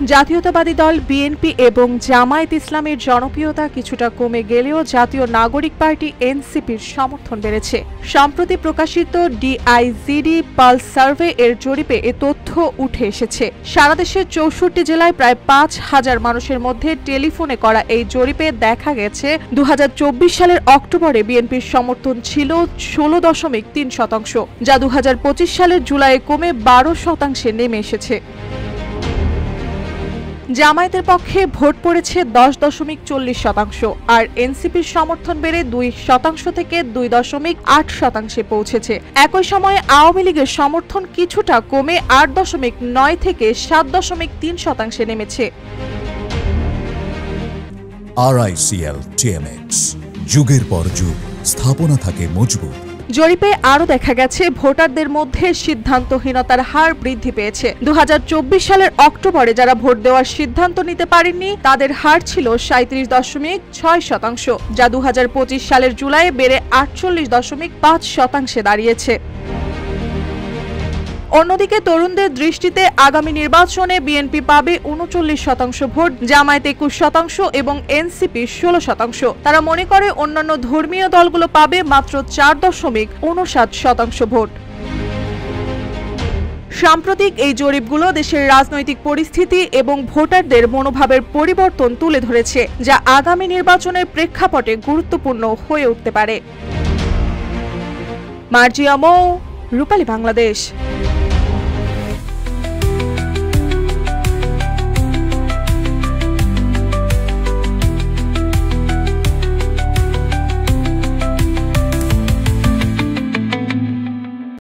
জাতীয়তাবাদী দল বিএনপি এবং জামায়াত ইসলামের জনপ্রিয়তা কিছুটা কমে গেলেও জাতীয় নাগরিক পার্টি এনসিপির সমর্থন বেড়েছে। সম্প্রতি প্রকাশিত ডিআইজিডি পালস সার্ভে এর জরিপে এ তথ্য উঠে এসেছে। সারা দেশের ৬৪ জেলায় প্রায় ৫,০০০ মানুষের মধ্যে টেলিফোনে করা এই জরিপে দেখা গেছে ২০২৪ সালের অক্টোবরে বিএনপির সমর্থন ছিল ১৬.৩%, যা ২০২৫ সালের জুলাইয়ে কমে ১২% নেমে এসেছে। জামায়াতের পক্ষে ভোট পড়েছে ১০.৪০%, আর এনসিপির সমর্থন বেড়ে ২% থেকে ২.৮% পৌঁছেছে। একই সময়ে আওয়ামী লীগের সমর্থন কিছুটা কমে ৮.৯ থেকে ৭.৩% নেমেছে। RICL TMX, যুগের পর যুগ স্থাপনা থাকে মজবুত। জরিপে আরও দেখা গেছে ভোটারদের মধ্যে সিদ্ধান্তহীনতার হার বৃদ্ধি পেয়েছে। ২০২৪ সালের অক্টোবরে যারা ভোট দেওয়ার সিদ্ধান্ত নিতে পারেননি তাদের হার ছিল ৩৭.৬%, যা ২০২৫ সালের জুলাইয়ে বেড়ে ৪৮.৫% দাঁড়িয়েছে। অন্যদিকে তরুণদের দৃষ্টিতে আগামী নির্বাচনে বিএনপি পাবে ৩৯% ভোট, জামায়াত ২১% এবং এনসিপি ১৬%। তারা মনে করে অন্যান্য ধর্মীয় দলগুলো পাবে মাত্র ৪.৫৯% ভোট। সাম্প্রতিক এই জরিপগুলো দেশের রাজনৈতিক পরিস্থিতি এবং ভোটারদের মনোভাবের পরিবর্তন তুলে ধরেছে, যা আগামী নির্বাচনের প্রেক্ষাপটে গুরুত্বপূর্ণ হয়ে উঠতে পারে। মার্জিয়া মৌ, রূপালী বাংলাদেশ।